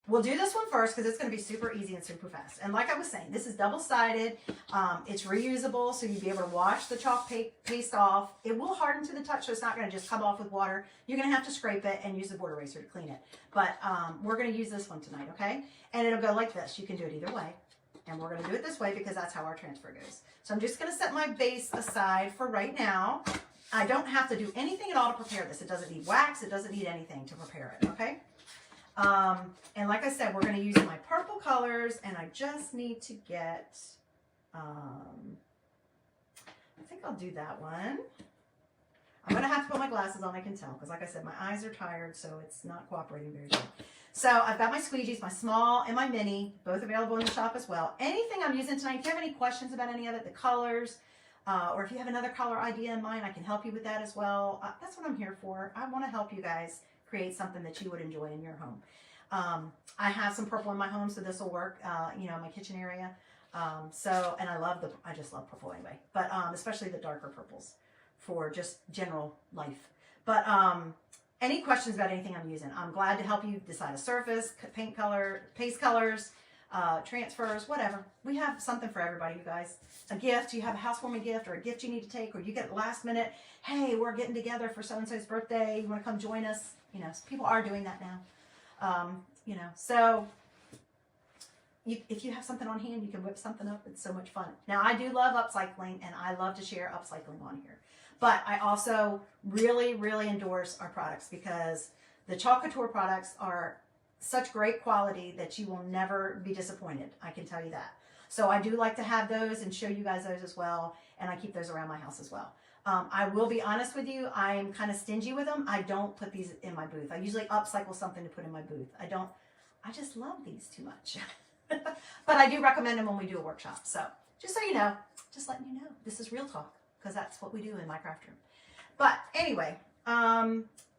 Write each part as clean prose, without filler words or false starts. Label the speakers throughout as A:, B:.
A: We'll do this one first because it's going to be super easy and super fast. And like I was saying, this is double-sided. It's reusable, so you'll be able to wash the chalk paste off. It will harden to the touch, so it's not going to just come off with water. You're going to have to scrape it and use the board eraser to clean it. But we're going to use this one tonight, okay? And it'll go like this. You can do it either way. And we're going to do it this way because that's how our transfer goes. So I'm just going to set my base aside for right now. I don't have to do anything at all to prepare this. It doesn't need wax. It doesn't need anything to prepare it, okay? And like I said, we're going to use my purple colors, and I just need to get, I think I'll do that one. I'm going to have to put my glasses on, I can tell, because like I said, my eyes are tired, so it's not cooperating very good. So I've got my squeegees, my small and my mini, both available in the shop as well. Anything I'm using tonight, if you have any questions about any of it, the colors, or if you have another color idea in mind, I can help you with that as well. That's what I'm here for. I want to help you guys create something that you would enjoy in your home. I have some purple in my home, so this will work, you know, in my kitchen area. And I just love purple anyway, but especially the darker purples for just general life. But any questions about anything I'm using, I'm glad to help you decide a surface, paint color, paste colors, transfers, whatever. We have something for everybody, you guys. A gift, you have a housewarming gift or a gift you need to take, or you get it last minute. Hey, we're getting together for so-and-so's birthday. You want to come join us? You know, people are doing that now. You know, so if you have something on hand, you can whip something up. It's so much fun. Now, I do love upcycling, and I love to share upcycling on here. But I also really, really endorse our products because the Chalk Couture products are such great quality that you will never be disappointed. I can tell you that. So I do like to have those and show you guys those as well. And I keep those around my house as well. I will be honest with you. I am kind of stingy with them. I don't put these in my booth. I usually upcycle something to put in my booth. I just love these too much. But I do recommend them when we do a workshop. So just so you know, just letting you know, this is real talk because that's what we do in my craft room. But anyway,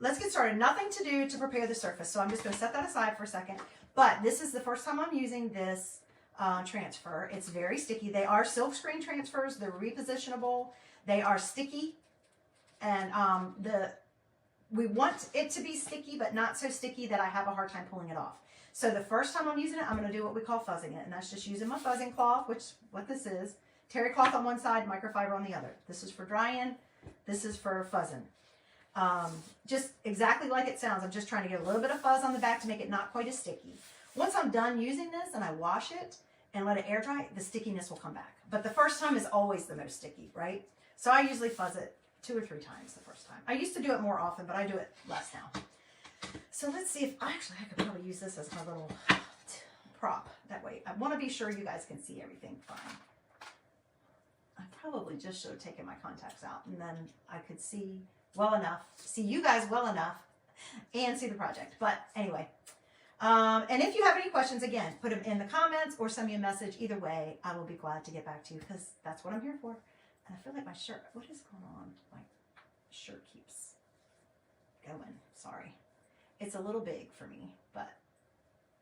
A: let's get started. Nothing to do to prepare the surface. So I'm just going to set that aside for a second. But this is the first time I'm using this transfer. It's very sticky. They are silk screen transfers. They're repositionable. They are sticky. And we want it to be sticky, but not so sticky that I have a hard time pulling it off. So the first time I'm using it, I'm going to do what we call fuzzing it. And that's just using my fuzzing cloth, which what this is. Terry cloth on one side, microfiber on the other. This is for drying. This is for fuzzing. Just exactly like it sounds. I'm just trying to get a little bit of fuzz on the back to make it not quite as sticky. Once I'm done using this and I wash it and let it air dry, the stickiness will come back. But the first time is always the most sticky, right? So I usually fuzz it 2 or 3 times the first time. I used to do it more often, but I do it less now. So let's see if I could probably use this as my little prop. That way, I want to be sure you guys can see everything fine. I probably just should have taken my contacts out, and then I could see well enough, see you guys well enough, and see the project. But anyway, and if you have any questions, again, put them in the comments or send me a message. Either way, I will be glad to get back to you because that's what I'm here for. And I feel like my shirt, what is going on? My shirt keeps going. Sorry. It's a little big for me, but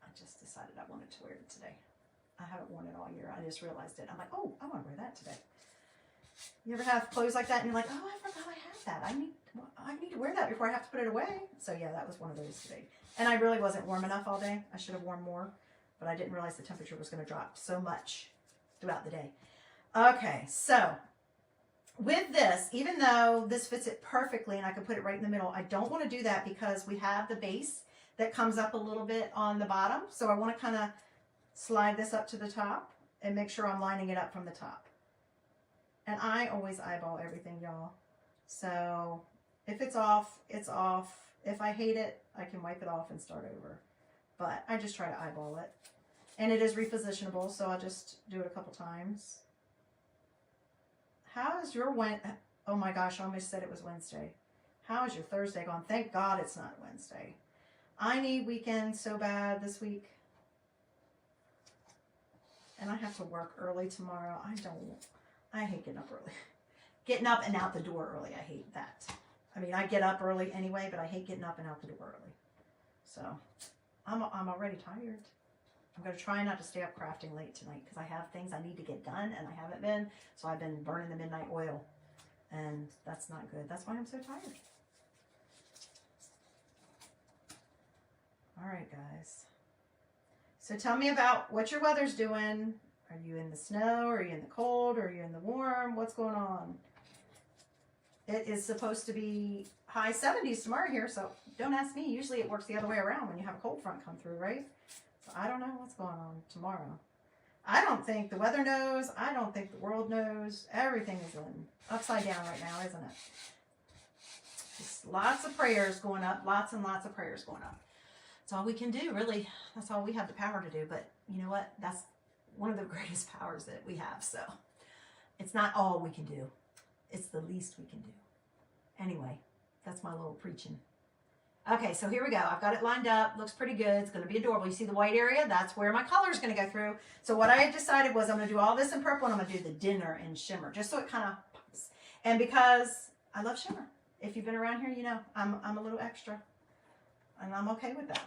A: I just decided I wanted to wear it today. I haven't worn it all year. I just realized it. I'm like, oh, I want to wear that today. You ever have clothes like that and you're like, oh, I forgot I had that. I need to wear that before I have to put it away. So yeah, that was one of those today. And I really wasn't warm enough all day. I should have worn more, but I didn't realize the temperature was going to drop so much throughout the day. Okay, so with this, even though this fits it perfectly and I can put it right in the middle, I don't want to do that because we have the base that comes up a little bit on the bottom. So I want to kind of slide this up to the top and make sure I'm lining it up from the top. And I always eyeball everything, y'all. So if it's off, it's off. If I hate it, I can wipe it off and start over. But I just try to eyeball it. And it is repositionable, so I'll just do it a couple times. How is your Wednesday? Oh my gosh, I almost said it was Wednesday. How is your Thursday gone? Thank God it's not Wednesday. I need weekends so bad this week. And I have to work early tomorrow. I hate getting up early. Getting up and out the door early, I hate that. I mean, I get up early anyway, but I hate getting up and out the door early. So, I'm already tired. I'm going to try not to stay up crafting late tonight because I have things I need to get done and I haven't been. So I've been burning the midnight oil and that's not good. That's why I'm so tired. All right, guys. So tell me about what your weather's doing. Are you in the snow? Are you in the cold? Are you in the warm? What's going on? It is supposed to be high 70s tomorrow here, so don't ask me. Usually it works the other way around when you have a cold front come through, right? So I don't know what's going on tomorrow. I don't think the weather knows. I don't think the world knows. Everything is upside down right now, isn't it? Just lots of prayers going up. Lots and lots of prayers going up. That's all we can do, really. That's all we have the power to do. But you know what? That's one of the greatest powers that we have. So it's not all we can do. It's the least we can do. Anyway, that's my little preaching. Okay, so here we go. I've got it lined up. Looks pretty good. It's going to be adorable. You see the white area? That's where my color is going to go through. So what I had decided was I'm going to do all this in purple, and I'm going to do the dinner in shimmer, just so it kind of pops. And because I love shimmer. If you've been around here, you know I'm a little extra, and I'm okay with that.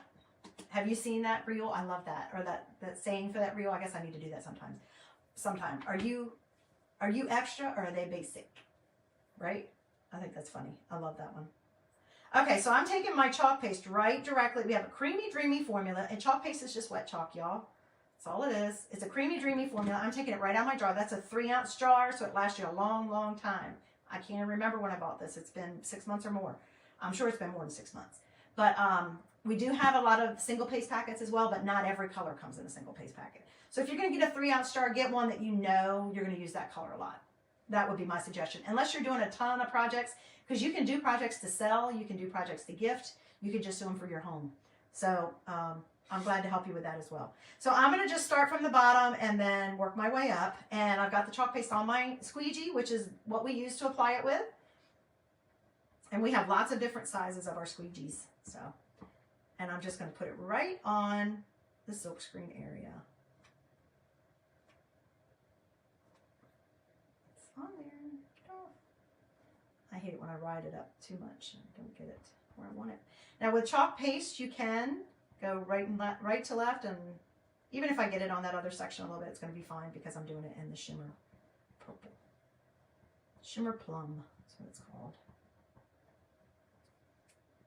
A: Have you seen that reel? I love that, or that saying for that reel. I guess I need to do that sometimes. Sometime. Are you extra, or are they basic? Right? I think that's funny. I love that one. Okay, so I'm taking my chalk paste right directly. We have a creamy, dreamy formula, and chalk paste is just wet chalk, y'all. That's all it is. It's a creamy, dreamy formula. I'm taking it right out of my jar. That's a 3-ounce jar, so it lasts you a long, long time. I can't remember when I bought this. It's been 6 months or more. I'm sure it's been more than 6 months. But we do have a lot of single paste packets as well, but not every color comes in a single paste packet. So if you're going to get a 3-ounce jar, get one that you know you're going to use that color a lot. That would be my suggestion. Unless you're doing a ton of projects, because you can do projects to sell, you can do projects to gift, you can just do them for your home. So I'm glad to help you with that as well. So I'm going to just start from the bottom and then work my way up. And I've got the chalk paste on my squeegee, which is what we use to apply it with. And we have lots of different sizes of our squeegees. So, and I'm just going to put it right on the silkscreen area. It's on there. Get off. I hate it when I ride it up too much and don't get it where I want it. Now with chalk paste, you can go right to left, and even if I get it on that other section a little bit, it's going to be fine because I'm doing it in the shimmer purple. Shimmer plum, that's what it's called.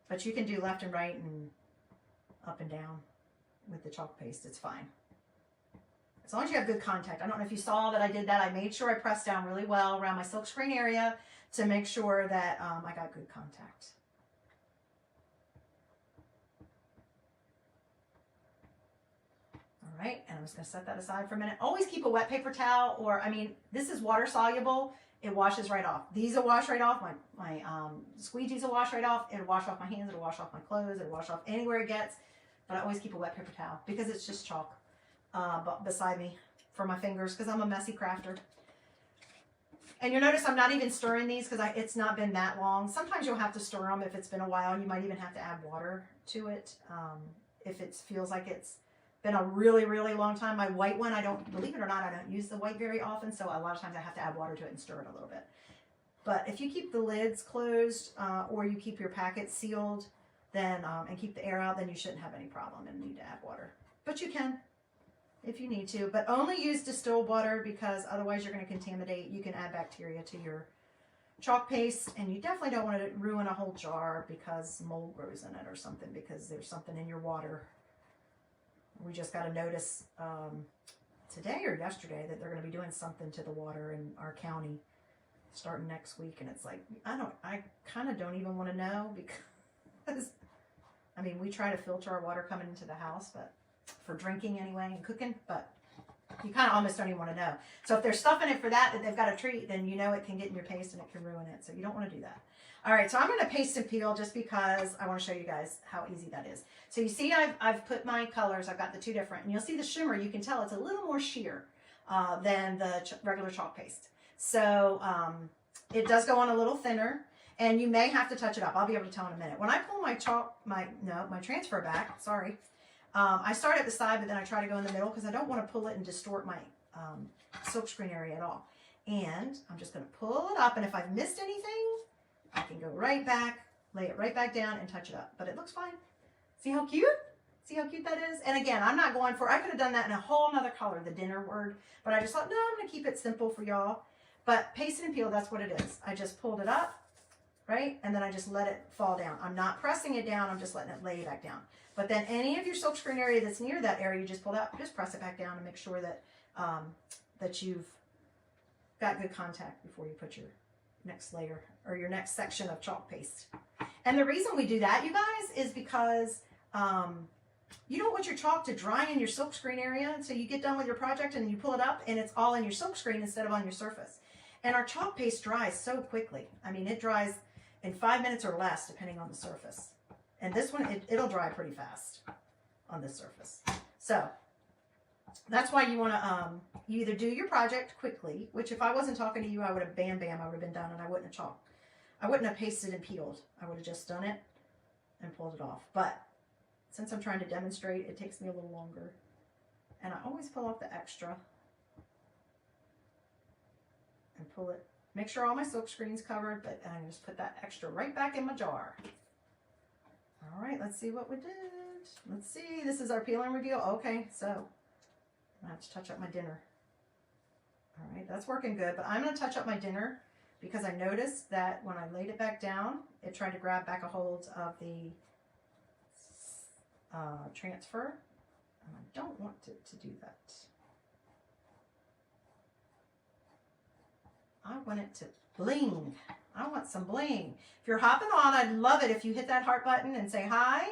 A: But you can do left and right and up and down with the chalk paste. It's fine. As long as you have good contact. I don't know if you saw that I did that. I made sure I pressed down really well around my silkscreen area to make sure that I got good contact. All right, and I'm just going to set that aside for a minute. Always keep a wet paper towel, or, I mean, this is water soluble. It washes right off. These will wash right off. My squeegees will wash right off. It'll wash off my hands. It'll wash off my clothes. It'll wash off anywhere it gets. But I always keep a wet paper towel because it's just chalk beside me for my fingers because I'm a messy crafter. And you'll notice I'm not even stirring these because it's not been that long. Sometimes you'll have to stir them if it's been a while. You might even have to add water to it if it feels like it's been a really, really long time. My white one, I don't, believe it or not, I don't use the white very often, so a lot of times I have to add water to it and stir it a little bit. But if you keep the lids closed or you keep your packets sealed, then and keep the air out, then you shouldn't have any problem and need to add water. But you can if you need to, but only use distilled water because otherwise you're going to contaminate. You can add bacteria to your chalk paste, and you definitely don't want to ruin a whole jar because mold grows in it or something because there's something in your water. We just got a notice today or yesterday that they're going to be doing something to the water in our county starting next week, and it's like I kind of don't even want to know because I mean we try to filter our water coming into the house, but for drinking anyway and cooking, but you kind of almost don't even want to know. So if there's stuff in it for that they've got to treat, then you know it can get in your paste and it can ruin it. So you don't want to do that. All right, so I'm going to paste and peel just because I want to show you guys how easy that is. So you see I've put my colors. I've got the two different, and you'll see the shimmer. You can tell it's a little more sheer than the regular chalk paste. So it does go on a little thinner, and you may have to touch it up. I'll be able to tell in a minute. When I pull my my transfer back, sorry, I start at the side, but then I try to go in the middle because I don't want to pull it and distort my silkscreen area at all. And I'm just going to pull it up, and if I've missed anything, I can go right back, lay it right back down and touch it up. But it looks fine. See how cute? See how cute that is? And again, I'm not going for, I could have done that in a whole nother color, the dinner word, but I just thought, no, I'm going to keep it simple for y'all. But paste and peel, that's what it is. I just pulled it up right? And then I just let it fall down. I'm not pressing it down, I'm just letting it lay back down. But then any of your silkscreen area that's near that area you just pulled out, just press it back down and make sure that that you've got good contact before you put your next layer or your next section of chalk paste. And the reason we do that, you guys, is because you don't want your chalk to dry in your silkscreen area. So you get done with your project and you pull it up and it's all in your silkscreen instead of on your surface. And our chalk paste dries so quickly. I mean, it dries in 5 minutes or less, depending on the surface. And this one, it'll dry pretty fast on this surface. So that's why you want to, you either do your project quickly, which if I wasn't talking to you, I would have bam, I would have been done and I wouldn't have chalked. I wouldn't have pasted and peeled. I would have just done it and pulled it off. But since I'm trying to demonstrate, it takes me a little longer. And I always pull off the extra and pull it. Make sure all my silk screen's covered, but I just put that extra right back in my jar. All right, let's see what we did. Let's see, this is our peel and reveal. Okay, so I have to touch up my dinner. All right, that's working good, but I'm gonna touch up my dinner because I noticed that when I laid it back down, it tried to grab back a hold of the transfer, and I don't want it to do that. I want it to bling. I want some bling. If you're hopping on, I'd love it if you hit that heart button and say hi.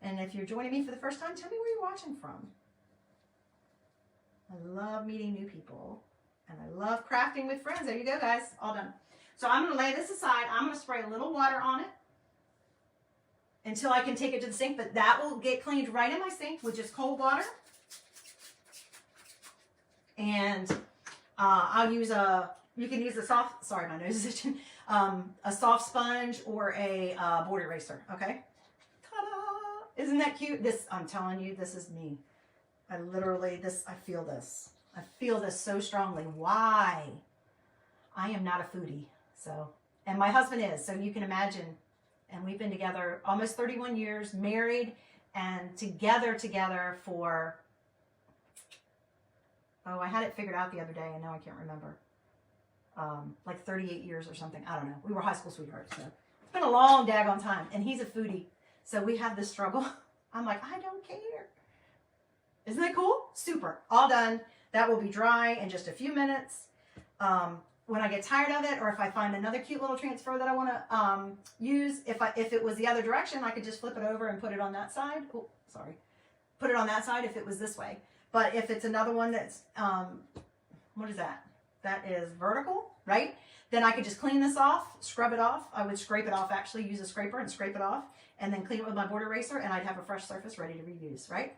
A: And if you're joining me for the first time, tell me where you're watching from. I love meeting new people. And I love crafting with friends. There you go, guys. All done. So I'm going to lay this aside. I'm going to spray a little water on it until I can take it to the sink. But that will get cleaned right in my sink with just cold water. And I'll use a... You can use a soft, sorry, my nose is itching, a soft sponge or a board eraser, okay? Ta-da! Isn't that cute? This, I'm telling you, this is me. I literally, I feel this. I feel this so strongly. Why? I am not a foodie, so, and my husband is, so you can imagine, and we've been together almost 31 years, married, and together for, oh, I had it figured out the other day, and now I can't remember. Like 38 years or something. I don't know. We were high school sweethearts, so it's been a long daggone time. And he's a foodie, so we have this struggle. I'm like, I don't care. Isn't that cool? Super. All done. That will be dry in just a few minutes. When I get tired of it, or if I find another cute little transfer that I want to use, if it was the other direction, I could just flip it over and put it on that side. Oh, sorry. Put it on that side if it was this way. But if it's another one that's, what is that? That is vertical, right? Then I could just clean this off, scrub it off. I would scrape it off, actually use a scraper and scrape it off, and then clean it with my board eraser, and I'd have a fresh surface ready to reuse, right?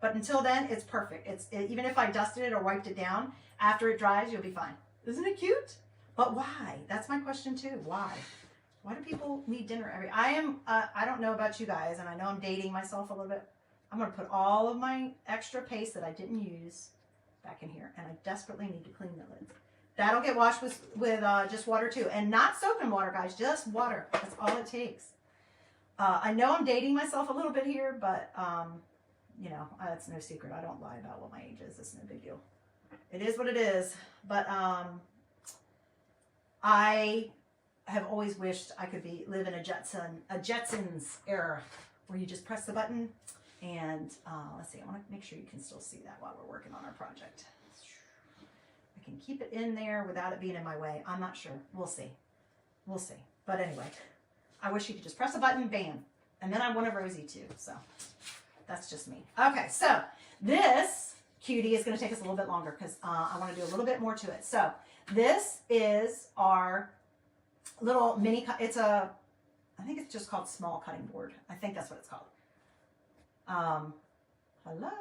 A: But until then, it's perfect. Even if I dusted it or wiped it down, after it dries, you'll be fine. Isn't it cute? But why? That's my question too. Why? Why do people need dinner every? I don't know about you guys, and I know I'm dating myself a little bit. I'm gonna put all of my extra paste that I didn't use back in here, and I desperately need to clean the lid. That'll get washed with just water too, and not soap and water, guys, just water. That's all it takes. I know I'm dating myself a little bit here, but you know, it's no secret. I don't lie about what my age is. It's no big deal. It is what it is. But I have always wished I could live in a Jetsons era, where you just press the button. And let's see, I want to make sure you can still see that while we're working on our project. I can keep it in there without it being in my way. I'm not sure. We'll see. We'll see. But anyway, I wish you could just press a button, bam. And then I want a Rosie too. So that's just me. Okay, so this cutie is going to take us a little bit longer because I want to do a little bit more to it. So this is our little mini, I think it's just called small cutting board. I think that's what it's called. Hello.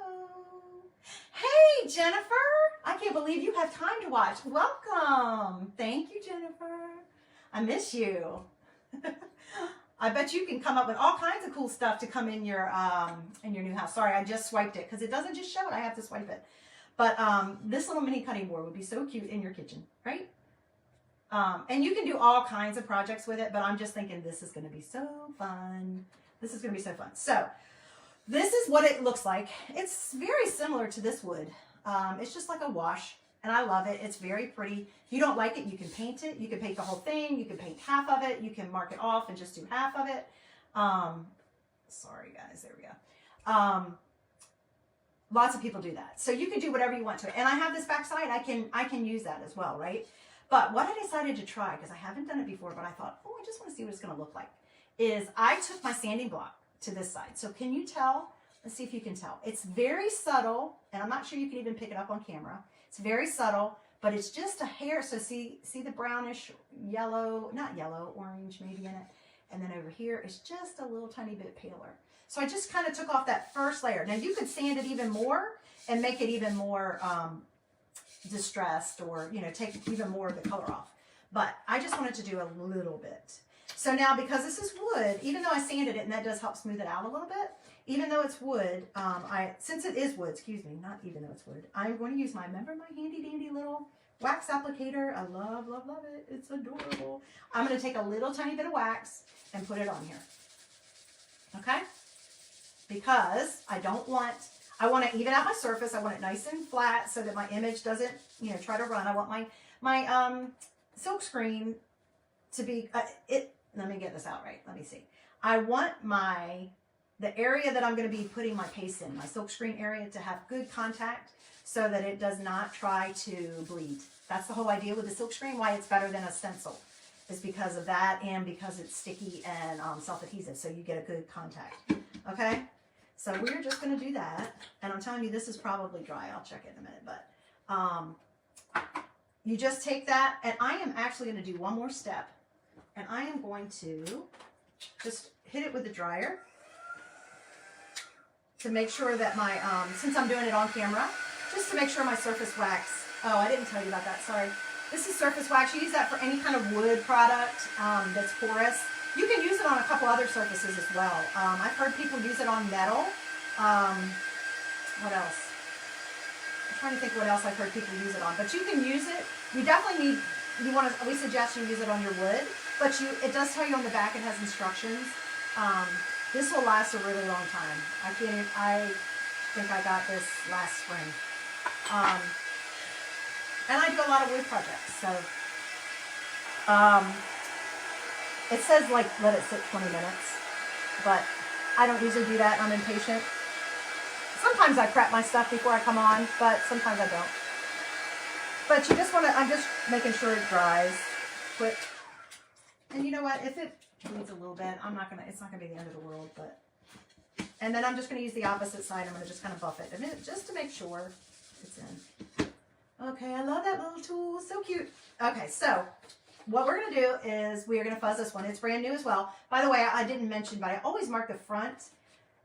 A: Hey, Jennifer. I can't believe you have time to watch. Welcome. Thank you, Jennifer. I miss you. I bet you can come up with all kinds of cool stuff to come in your new house. Sorry, I just swiped it because it doesn't just show it. I have to swipe it. But this little mini cutting board would be so cute in your kitchen, right? And you can do all kinds of projects with it, but I'm just thinking this is going to be so fun. This is going to be so fun. So this is what it looks like. It's very similar to this wood. It's just like a wash. and I love it. It's very pretty. If you don't like it, you can paint it. You can paint the whole thing. You can paint half of it. You can mark it off and just do half of it. Sorry guys, there we go. Lots of people do that. So you can do whatever you want to it. And I have this backside. I can use that as well, right? But what I decided to try, because I haven't done it before, but I thought, oh, I just want to see what it's going to look like, is I took my sanding block to this side. So can you tell? Let's see if you can tell. It's very subtle, and I'm not sure you can even pick it up on camera. It's very subtle, but it's just a hair. So see the brownish yellow, not yellow, orange maybe in it. And then over here, it's just a little tiny bit paler. So I just kind of took off that first layer. Now you could sand it even more and make it even more distressed, or, you know, take even more of the color off. But I just wanted to do a little bit. So now, because this is wood, even though I sanded it, and that does help smooth it out a little bit, even though it's wood, since it is wood, excuse me, not even though it's wood, I'm going to use remember my handy dandy little wax applicator. I love, love, love it. It's adorable. I'm going to take a little tiny bit of wax and put it on here. Okay? Because I want to even out my surface. I want it nice and flat so that my image doesn't, you know, try to run. I want my silk screen to be, let me get this out right. Let me see. I want the area that I'm going to be putting my paste in, my silk screen area, to have good contact so that it does not try to bleed. That's the whole idea with the silk screen, why it's better than a stencil, is because of that, and because it's sticky and self-adhesive, so you get a good contact. Okay? So we're just going to do that, and I'm telling you, this is probably dry. I'll check it in a minute, but you just take that, and I am actually going to do one more step, and I am going to just hit it with the dryer to make sure that my, since I'm doing it on camera, just to make sure my surface wax, oh, I didn't tell you about that, sorry. This is surface wax. You use that for any kind of wood product that's porous. You can use it on a couple other surfaces as well. I've heard people use it on metal. What else? I'm trying to think what else I've heard people use it on. But you can use it. You definitely we suggest you use it on your wood. But it does tell you on the back, it has instructions. This will last a really long time. I think I got this last spring. And I do a lot of wood projects, so it says like let it sit 20 minutes, but I don't usually do that. I'm impatient. Sometimes I prep my stuff before I come on, but sometimes I don't. But you just want to, I'm just making sure it dries quick. And you know what, if it bleeds a little bit, it's not gonna be the end of the world, but, and then I'm just gonna use the opposite side. I'm gonna just kind of buff it a minute just to make sure it's in. Okay, I love that little tool, so cute. Okay, so what we're gonna do is we are gonna fuzz this one. It's brand new as well. By the way, I didn't mention, but I always mark the front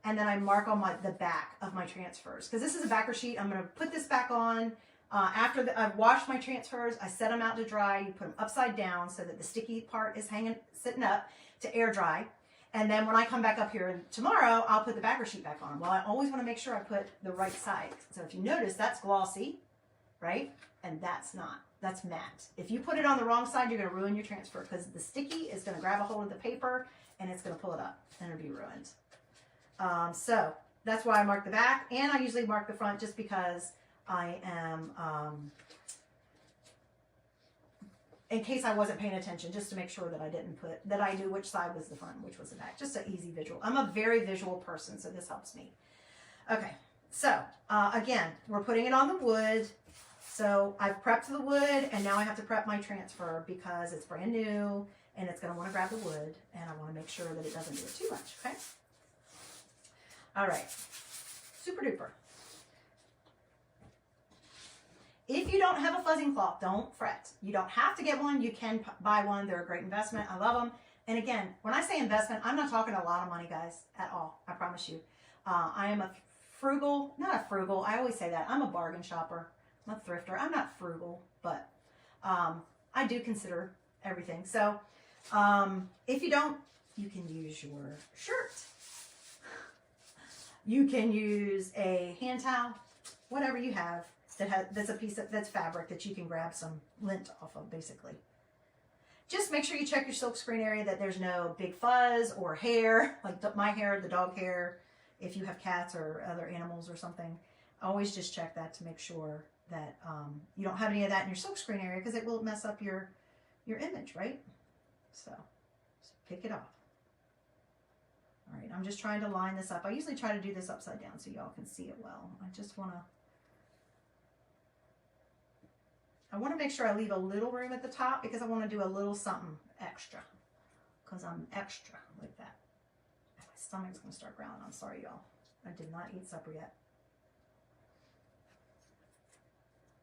A: and then I mark on the back of my transfers. Because this is a backer sheet. I'm gonna put this back on. After I've washed my transfers, I set them out to dry. You put them upside down so that the sticky part is sitting up to air dry. And then when I come back up here tomorrow, I'll put the backer sheet back on. Well, I always want to make sure I put the right side. So if you notice, that's glossy, right? And that's not. That's matte. If you put it on the wrong side, you're going to ruin your transfer because the sticky is going to grab a hold of the paper and it's going to pull it up and it'll be ruined. So that's why I mark the back, and I usually mark the front just because I am, in case I wasn't paying attention, just to make sure that I knew which side was the front and which was the back. Just an easy visual. I'm a very visual person, so this helps me. Okay, so again, we're putting it on the wood. So I've prepped the wood, and now I have to prep my transfer because it's brand new, and it's going to want to grab the wood, and I want to make sure that it doesn't do it too much, okay? All right, super duper. If you don't have a fuzzing cloth, don't fret. You don't have to get one. You can buy one. They're a great investment. I love them. And again, when I say investment, I'm not talking a lot of money, guys, at all. I promise you. I am a frugal, not a frugal. I always say that. I'm a bargain shopper. I'm a thrifter. I'm not frugal, but I do consider everything. So if you don't, you can use your shirt. You can use a hand towel, whatever you have that's a piece that's fabric that you can grab some lint off of, basically. Just make sure you check your silk screen area that there's no big fuzz or hair, like my hair, the dog hair. If you have cats or other animals or something, always just check that to make sure that you don't have any of that in your silkscreen area, because it will mess up your image, right? So pick it off. All right, I'm just trying to line this up. I usually try to do this upside down so y'all can see it well. I want to make sure I leave a little room at the top, because I want to do a little something extra, because I'm extra like that. My stomach's going to start growling. I'm sorry, y'all. I did not eat supper yet.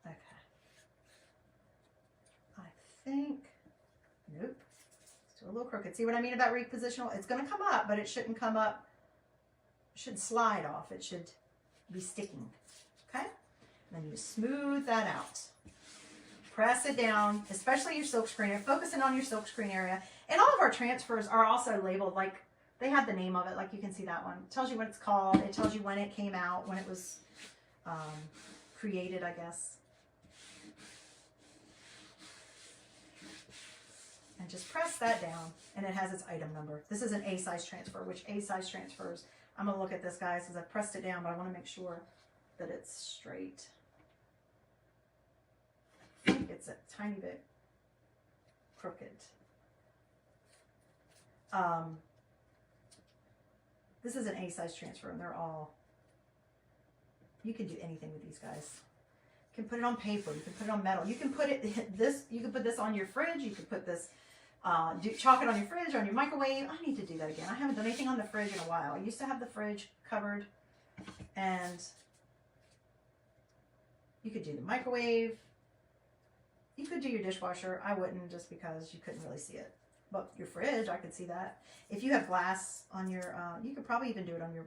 A: Okay. I think, nope. Let's do a little crooked. See what I mean about repositional? It's going to come up, but it shouldn't come up. It should slide off. It should be sticking. Okay? And then you smooth that out. Press it down, especially your silk screen area. Focusing on your silk screen area. And all of our transfers are also labeled, like they have the name of it, like you can see that one. It tells you what it's called. It tells you when it came out, when it was created, I guess. And just press that down, and it has its item number. This is an A size transfer, which A size transfers, I'm going to look at this, guys, because I've pressed it down, but I want to make sure that it's straight. I think it's a tiny bit crooked. This is an A size transfer, and they're all, you can do anything with these guys. You can put it on paper, you can put it on metal, you can put it this, you can put this on your fridge, you can put this, chalk it on your fridge or on your microwave. I need to do that again. I haven't done anything on the fridge in a while. I used to have the fridge covered, and you could do the microwave. You could do your dishwasher. I wouldn't, just because you couldn't really see it. But your fridge, I could see that. If you have glass on your, you could probably even do it on your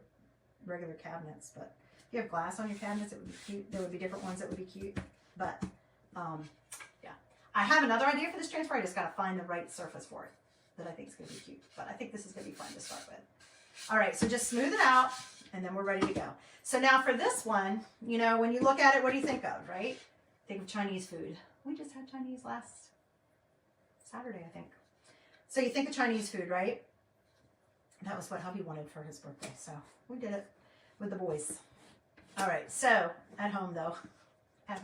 A: regular cabinets. But if you have glass on your cabinets, it would be cute. There would be different ones that would be cute. But, yeah. I have another idea for this transfer. I just got to find the right surface for it that I think is going to be cute. But I think this is going to be fun to start with. All right, so just smooth it out, and then we're ready to go. So now for this one, you know, when you look at it, what do you think of, right? Think of Chinese food. We just had Chinese last Saturday, I think. So you think of Chinese food, right? That was what hubby wanted for his birthday. So we did it with the boys. All right. So at home, though. At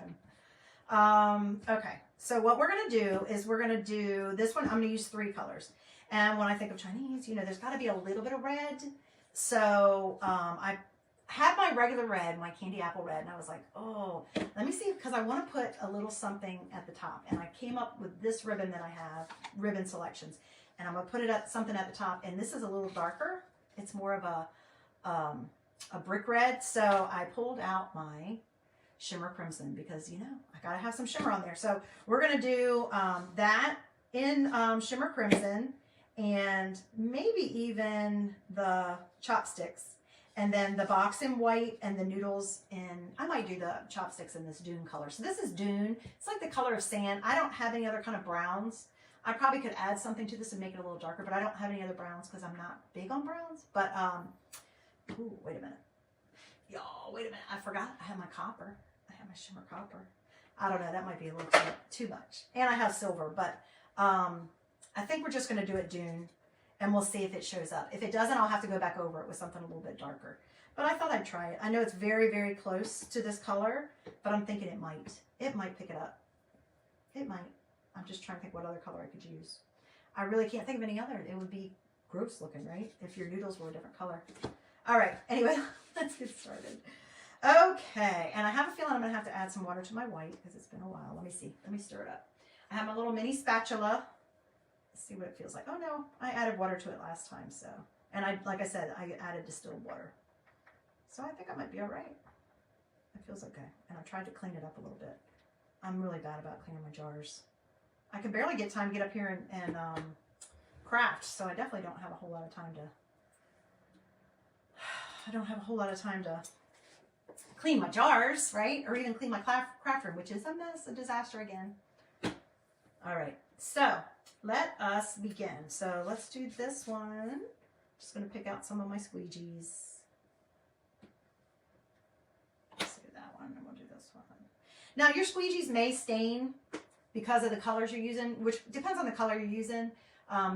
A: home. Okay. So what we're going to do is we're going to do this one. I'm going to use 3 colors. And when I think of Chinese, you know, there's got to be a little bit of red. So I had my regular red, my candy apple red, and I was like, oh, let me see, because I want to put a little something at the top. And I came up with this ribbon that I have, ribbon selections, and I'm going to put it at something at the top. And this is a little darker. It's more of a brick red. So I pulled out my shimmer crimson, because, you know, I got to have some shimmer on there. So we're going to do that in shimmer crimson, and maybe even the chopsticks. And then the box in white, and the noodles in, I might do the chopsticks in this dune color. So this is dune. It's like the color of sand. I don't have any other kind of browns. I probably could add something to this and make it a little darker, but I don't have any other browns because I'm not big on browns. But, ooh, wait a minute. Y'all, wait a minute. I forgot I have my copper. I have my shimmer copper. I don't know. That might be a little too much. And I have silver, but I think we're just going to do it dune. And we'll see if it shows up. If it doesn't, I'll have to go back over it with something a little bit darker. But I thought I'd try it. I know it's very, very close to this color, but I'm thinking it might. It might pick it up. It might. I'm just trying to think what other color I could use. I really can't think of any other. It would be gross looking, right? If your noodles were a different color. All right. Anyway, let's get started. Okay. And I have a feeling I'm going to have to add some water to my white, because it's been a while. Let me see. Let me stir it up. I have my little mini spatula. See what it feels like. Oh no, I added water to it last time, so. And like I said, I added distilled water. So I think I might be all right. It feels okay. And I tried to clean it up a little bit. I'm really bad about cleaning my jars. I can barely get time to get up here and craft, so I definitely don't have a whole lot of time to, clean my jars, right? Or even clean my craft room, which is a mess, a disaster again. All right, so let us begin. So let's do this one. Just going to pick out some of my squeegees. Let's do that one, and we'll do this one. Now, your squeegees may stain because of the colors you're using, which depends on the color you're using.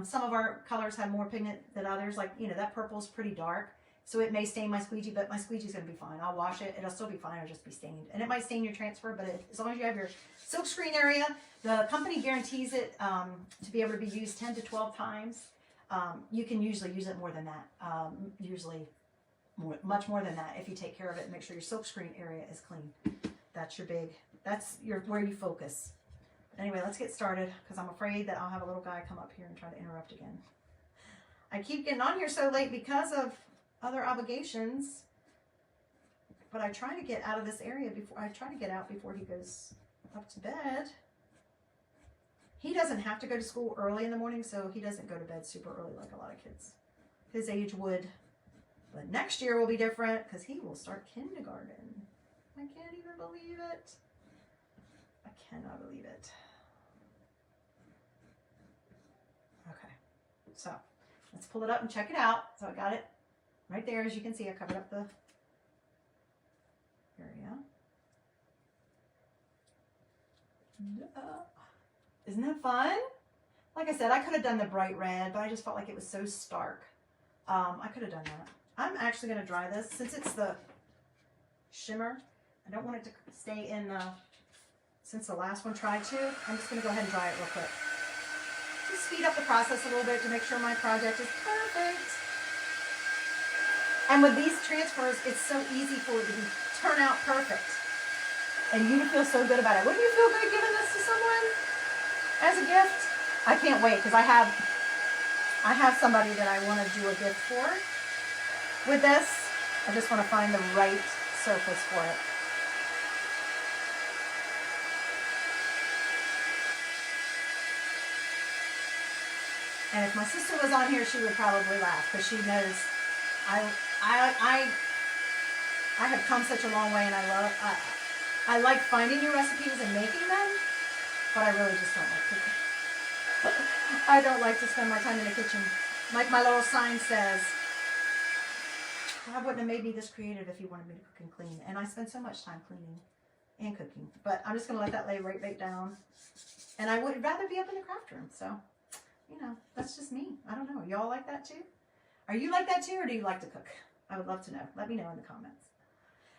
A: Some of our colors have more pigment than others. Like, you know, that purple is pretty dark. So it may stain my squeegee, but my squeegee's going to be fine. I'll wash it. It'll still be fine. It'll just be stained. And it might stain your transfer, but as long as you have your silk screen area, the company guarantees it to be able to be used 10 to 12 times. You can usually use it more than that. Much more than that if you take care of it and make sure your silk screen area is clean. That's where you focus. But anyway, let's get started because I'm afraid that I'll have a little guy come up here and try to interrupt again. I keep getting on here so late because of other obligations, but I try to get out of this area before he goes up to bed. He doesn't have to go to school early in the morning, so he doesn't go to bed super early like a lot of kids his age would. But next year will be different because he will start kindergarten. I can't even believe it. I cannot believe it. Okay, so let's pull it up and check it out. So I got it right there. As you can see, I covered up the area. Isn't that fun? Like I said, I could have done the bright red, but I just felt like it was so stark. I could have done that. I'm actually going to dry this since it's the shimmer. I don't want it to stay in since the last one tried to. I'm just going to go ahead and dry it real quick. Just speed up the process a little bit to make sure my project is perfect. And with these transfers, it's so easy for it to turn out perfect. And you to feel so good about it. Wouldn't you feel good giving this to someone as a gift? I can't wait because I have somebody that I want to do a gift for. With this, I just want to find the right surface for it. And if my sister was on here, she would probably laugh because she knows I have come such a long way, and I like finding new recipes and making them, but I really just don't like cooking. I don't like to spend my time in the kitchen. Like my little sign says, God wouldn't have made me this creative if you wanted me to cook and clean. And I spend so much time cleaning and cooking. But I'm just going to let that lay right back down. And I would rather be up in the craft room. So, you know, that's just me. I don't know. Y'all like that too? Are you like that too, or do you like to cook? I would love to know. Let me know in the comments.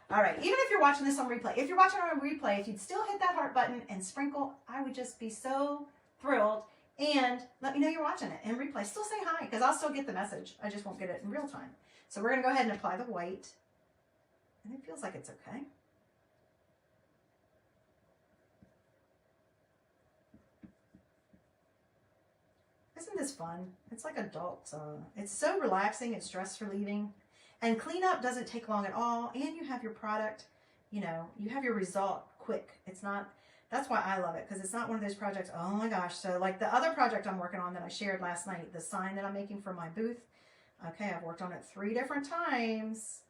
A: All right. Even if you're watching this on replay, if you're watching on replay, if you'd still hit that heart button and sprinkle, I would just be so thrilled. And let me know you're watching it in replay. Still say hi, because I'll still get the message. I just won't get it in real time. So we're going to go ahead and apply the white. And it feels like it's okay. Isn't this fun? It's like adult. It's so relaxing and stress relieving. And cleanup doesn't take long at all. And you have your product, you know, you have your result quick. It's not, that's why I love it, because it's not one of those projects, oh my gosh. So like the other project I'm working on that I shared last night, the sign that I'm making for my booth. Okay, I've worked on it 3 different times.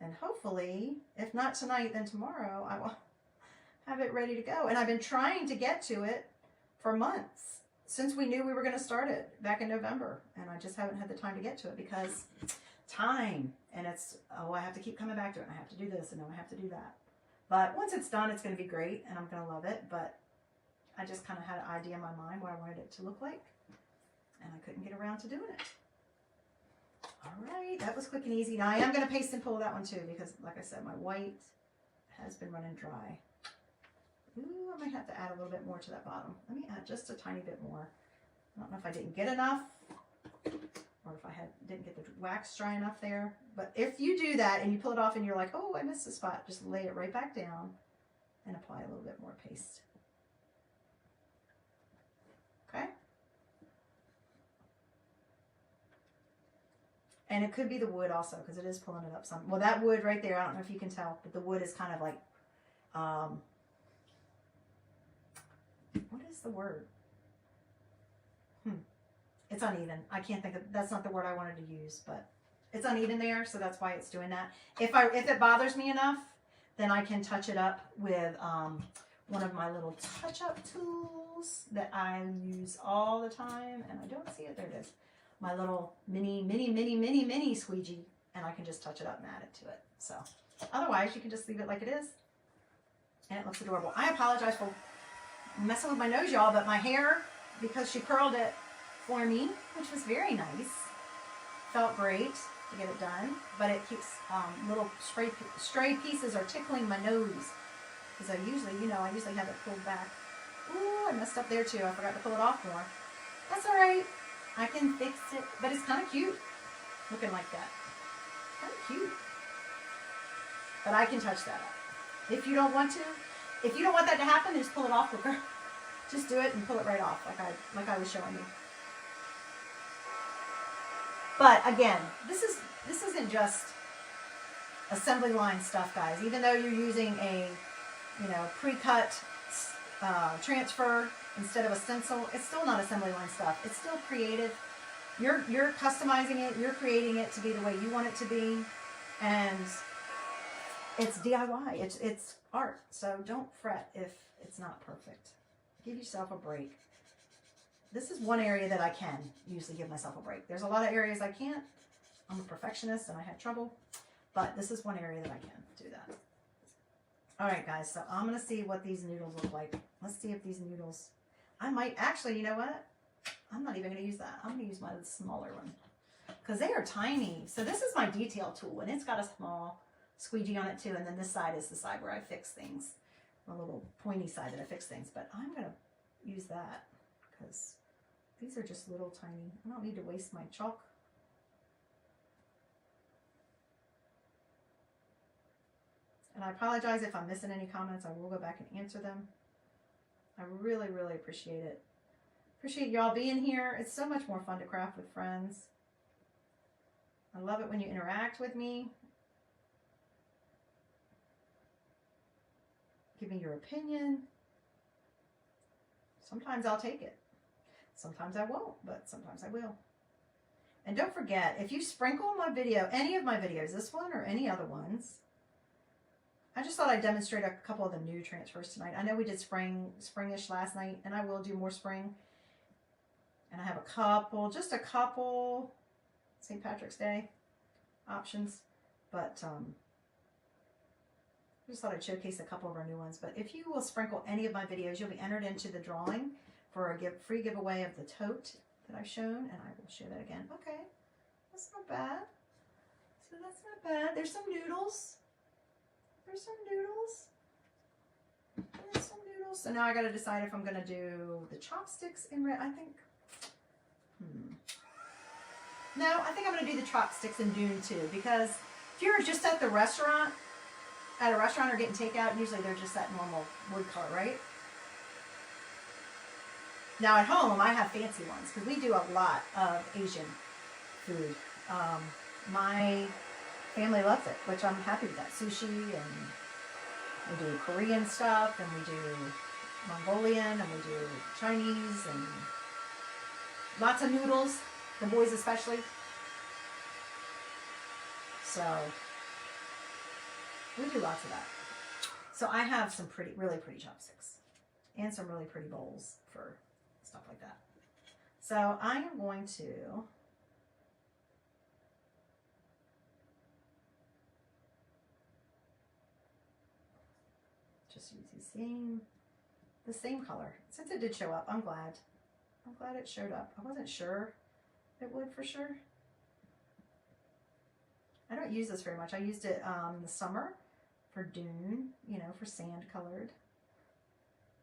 A: And hopefully, if not tonight, then tomorrow, I will have it ready to go. And I've been trying to get to it for months, since we knew we were going to start it back in November. And I just haven't had the time to get to it because time. And it's, oh, I have to keep coming back to it. And I have to do this, and I have to do that. But once it's done, it's going to be great, and I'm going to love it. But I just kind of had an idea in my mind what I wanted it to look like. And I couldn't get around to doing it. All right, that was quick and easy. Now I am going to paste and pull that one too, because like I said, my white has been running dry. Ooh, I might have to add a little bit more to that bottom. Let me add just a tiny bit more. I don't know if I didn't get enough, or if I didn't get the wax dry enough there. But if you do that and you pull it off and you're like, oh, I missed a spot, just lay it right back down and apply a little bit more paste. Okay? And it could be the wood also, because it is pulling it up some. Well, that wood right there, I don't know if you can tell, but the wood is kind of like, what is the word? It's uneven. I can't think of, that's not the word I wanted to use, but it's uneven there, so that's why it's doing that. If it bothers me enough, then I can touch it up with one of my little touch-up tools that I use all the time, and I don't see it. There it is. My little mini squeegee, and I can just touch it up and add it to it. So otherwise, you can just leave it like it is, and it looks adorable. I apologize for messing with my nose, y'all, but my hair, because she curled it for me, which was very nice, felt great. to get it done, but it keeps little stray pieces are tickling my nose because I usually have it pulled back. Ooh, I messed up there too. I forgot to pull it off more. That's all right. I can fix it, but it's kind of cute looking like that. Kind of cute. But I can touch that up. If you don't want to, if you don't want that to happen, just pull it off quicker. Just do it and pull it right off like I was showing you. But again, this isn't just assembly line stuff, guys. Even though you're using a, pre-cut transfer instead of a stencil, it's still not assembly line stuff. It's still creative. You're customizing it. You're creating it to be the way you want it to be, and it's DIY. It's art. So don't fret if it's not perfect. Give yourself a break. This is one area that I can usually give myself a break. There's a lot of areas I can't. I'm a perfectionist and I had trouble, but this is one area that I can do that. All right, guys, so I'm going to see what these noodles look like. Let's see if these noodles, I might actually, you know what? I'm not even going to use that. I'm going to use my smaller one because they are tiny. So this is my detail tool, and it's got a small squeegee on it too. And then this side is the side where I fix things, a little pointy side that I fix things. But I'm going to use that because these are just little tiny. I don't need to waste my chalk. And I apologize if I'm missing any comments. I will go back and answer them. I really, really appreciate it. Appreciate y'all being here. It's so much more fun to craft with friends. I love it when you interact with me. Give me your opinion. Sometimes I'll take it. Sometimes I won't, but sometimes I will. And don't forget, if you sprinkle my video, any of my videos, this one or any other ones, I just thought I'd demonstrate a couple of the new transfers tonight. I know we did springish last night, and I will do more spring. And I have just a couple St. Patrick's Day options, but I just thought I'd showcase a couple of our new ones. But if you will sprinkle any of my videos, you'll be entered into the drawing for a free giveaway of the tote that I've shown, and I will show that again. Okay, that's not bad. So that's not bad. There's some noodles. There's some noodles. There's some noodles. So now I got to decide if I'm going to do the chopsticks in red. I think, no, I think I'm going to do the chopsticks in Dune too, because if you're just at a restaurant or getting takeout, usually they're just that normal wood color, right? Now at home, I have fancy ones because we do a lot of Asian food. My family loves it, which I'm happy with that. Sushi, and we do Korean stuff, and we do Mongolian, and we do Chinese, and lots of noodles, the boys especially. So we do lots of that. So I have some really pretty chopsticks and some really pretty bowls for stuff like that. So I am going to just use the same color. Since it did show up, I'm glad it showed up. I wasn't sure it would for sure. I don't use this very much. I used it in the summer for Dune, for sand colored.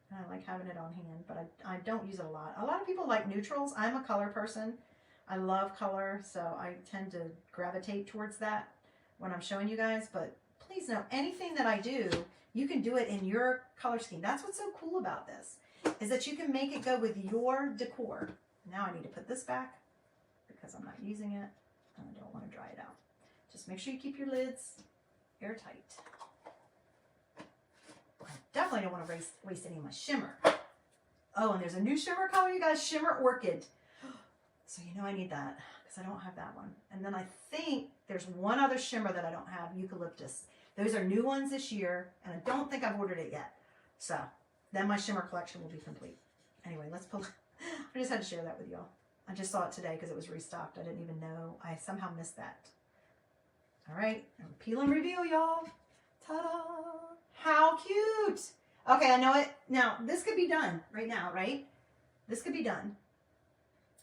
A: And I like having it on hand, but I don't use it a lot. A lot of people like neutrals. I'm a color person. I love color, so I tend to gravitate towards that when I'm showing you guys. But please know, anything that I do, you can do it in your color scheme. That's what's so cool about this, is that you can make it go with your decor. Now I need to put this back because I'm not using it, and I don't want to dry it out. Just make sure you keep your lids airtight. I definitely don't want to waste any of my shimmer. Oh, and there's a new shimmer color, you guys, Shimmer Orchid. So I need that because I don't have that one. And then I think there's one other shimmer that I don't have, Eucalyptus. Those are new ones this year, and I don't think I've ordered it yet. So then my shimmer collection will be complete. Anyway, let's pull. I just had to share that with y'all. I just saw it today because it was restocked. I didn't even know. I somehow missed that. All right, peel and reveal, y'all. Ta-da! How cute! Okay, I know it. Now, this could be done right now, right? This could be done.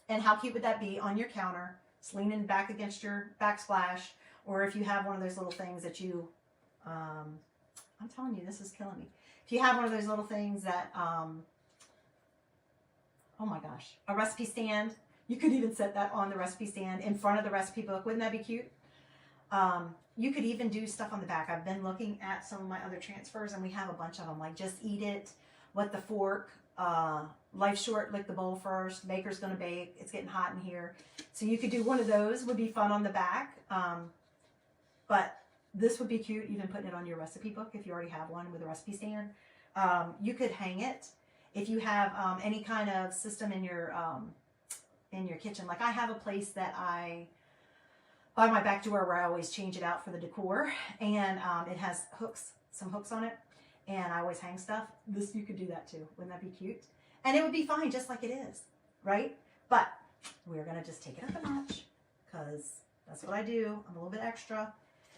A: And how cute would that be on your counter, It's leaning back against your backsplash. Or if you have one of those little things that you, I'm telling you, this is killing me. If you have one of those little things that, oh my gosh, a recipe stand, you could even set that on the recipe stand in front of the recipe book. Wouldn't that be cute? You could even do stuff on the back. I've been looking at some of my other transfers, and we have a bunch of them, like just eat it, wet the fork, life short, lick the bowl first, baker's gonna bake, it's getting hot in here. So you could do one of those, would be fun on the back. But this would be cute, even putting it on your recipe book if you already have one with a recipe stand. You could hang it if you have any kind of system in your kitchen. Like I have a place that I by my back door where I always change it out for the decor, and it has some hooks on it, and I always hang stuff. This, you could do that too. Wouldn't that be cute? And it would be fine just like it is, right? But we're gonna just take it up a notch because that's what I do. I'm a little bit extra.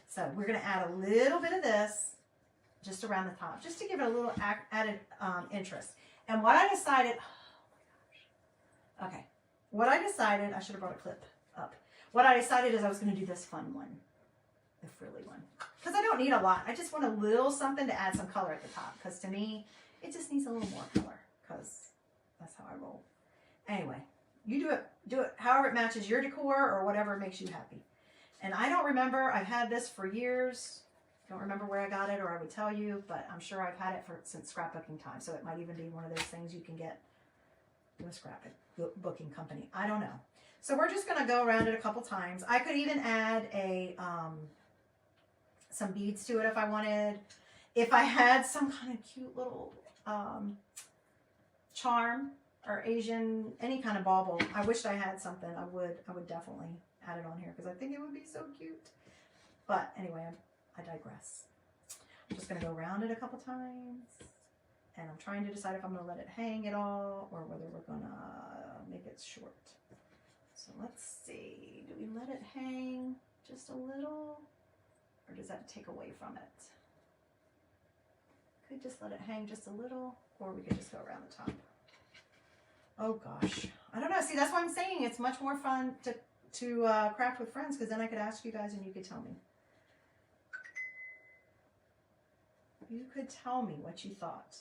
A: So we're gonna add a little bit of this just around the top, just to give it a little added interest. And what I decided, oh my gosh. Okay, what I decided, I should have brought a clip up. What I decided is I was going to do this fun one, the frilly one, because I don't need a lot. I just want a little something to add some color at the top, because to me, it just needs a little more color, because that's how I roll. Anyway, you do it however it matches your decor or whatever makes you happy. And I don't remember, I've had this for years. Don't remember where I got it, or I would tell you, but I'm sure I've had it since scrapbooking time. So it might even be one of those things you can get from a scrapbooking company. I don't know. So we're just going to go around it a couple times. I could even add some beads to it if I wanted. If I had some kind of cute little charm or Asian, any kind of bauble, I wished I had something. I would definitely add it on here because I think it would be so cute. But anyway, I digress. I'm just going to go around it a couple times. And I'm trying to decide if I'm going to let it hang at all or whether we're going to make it short. So let's see. Do we let it hang just a little? Or does that take away from it? Could just let it hang just a little. Or we could just go around the top. Oh gosh. I don't know. See, that's why I'm saying it's much more fun to craft with friends, because then I could ask you guys and you could tell me. You could tell me what you thought.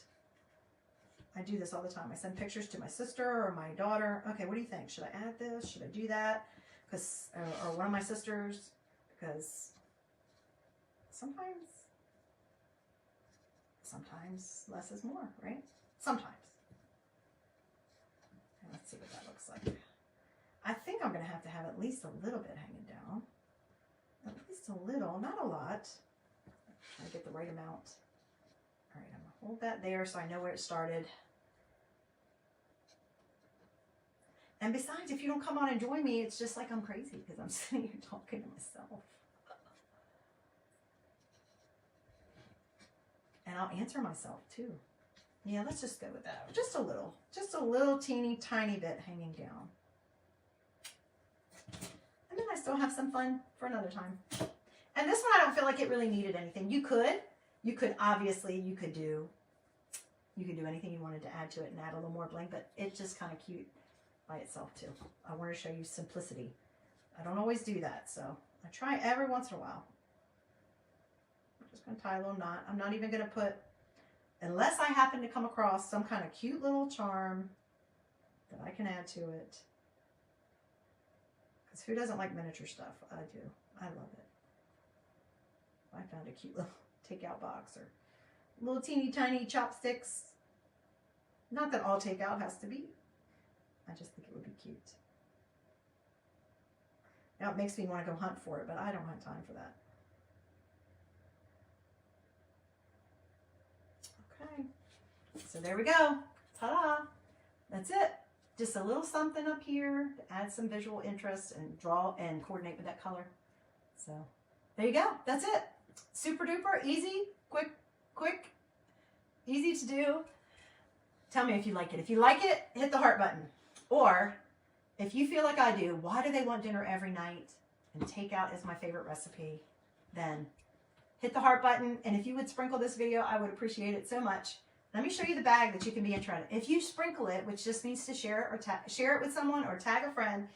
A: I do this all the time. I send pictures to my sister or my daughter. Okay, what do you think? Should I add this? Should I do that? Because or one of my sisters, because sometimes less is more, right? Sometimes. And let's see what that looks like. I think I'm going to have at least a little bit hanging down. At least a little, not a lot. I get the right amount. All right, I'm going to hold that there so I know where it started. And besides, if you don't come on and join me, it's just like I'm crazy because I'm sitting here talking to myself. And I'll answer myself too. Yeah, let's just go with that. Just a little teeny tiny bit hanging down. And then I still have some fun for another time. And this one, I don't feel like it really needed anything. You could obviously, you could do anything you wanted to add to it and add a little more bling, but it's just kind of cute by itself too. I want to show you simplicity. I don't always do that, so I try every once in a while. I'm just going to tie a little knot. I'm not even going to put, unless I happen to come across some kind of cute little charm that I can add to it. Because who doesn't like miniature stuff? I do. I love it. I found a cute little takeout box or little teeny tiny chopsticks. Not that all takeout has to be. I just think it would be cute. Now it makes me want to go hunt for it, but I don't have time for that. Okay. So there we go. Ta-da! That's it. Just a little something up here to add some visual interest and draw and coordinate with that color. So there you go. That's it. Super duper easy, quick, easy to do. Tell me if you like it. If you like it, hit the heart button. Or if you feel like I do, why do they want dinner every night and takeout is my favorite recipe, then hit the heart button. And if you would sprinkle this video, I would appreciate it so much. Let me show you the bag that you can be interested in. If you sprinkle it, which just means to share it or share it with someone or tag a friend,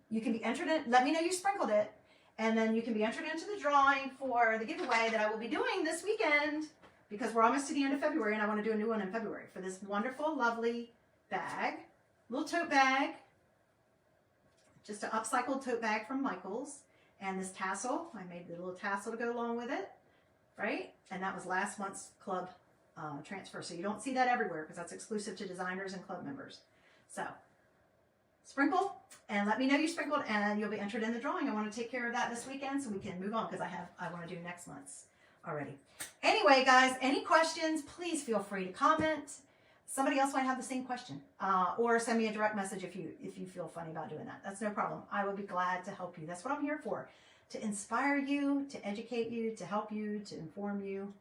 A: you can be entered in. Let me know you sprinkled it. And then you can be entered into the drawing for the giveaway that I will be doing this weekend, because we're almost to the end of February and I want to do a new one in February, for this wonderful, lovely bag. Little tote bag. Just an upcycled tote bag from Michael's. And this tassel. I made the little tassel to go along with it. Right? And that was last month's club transfer. So you don't see that everywhere because that's exclusive to designers and club members. So sprinkle and let me know you sprinkled, and you'll be entered in the drawing. I want to take care of that this weekend so we can move on, because I want to do next month's already. Anyway, guys, any questions, please feel free to comment. Somebody else might have the same question, or send me a direct message if you feel funny about doing that. That's no problem. I will be glad to help you. That's what I'm here for, to inspire you, to educate you, to help you, to inform you,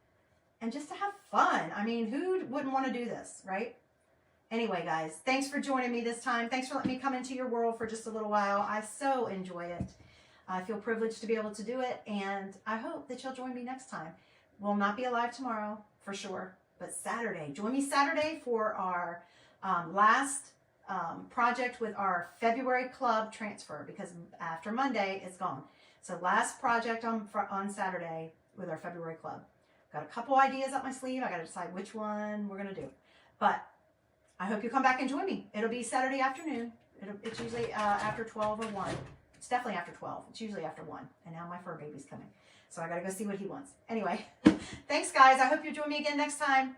A: and just to have fun. I mean, who wouldn't want to do this, right? Anyway, guys, thanks for joining me this time. Thanks for letting me come into your world for just a little while. I so enjoy it. I feel privileged to be able to do it, and I hope that you'll join me next time. We'll not be alive tomorrow, for sure, but Saturday. Join me Saturday for our last project with our February club transfer, because after Monday, it's gone. So last project on Saturday with our February club. Got a couple ideas up my sleeve. I got to decide which one we're going to do. But I hope you come back and join me. It'll be Saturday afternoon. It's usually after 12 or 1. It's definitely after 12. It's usually after 1. And now my fur baby's coming. So I got to go see what he wants. Anyway, thanks, guys. I hope you join me again next time.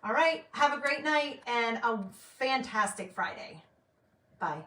A: All right. Have a great night and a fantastic Friday. Bye.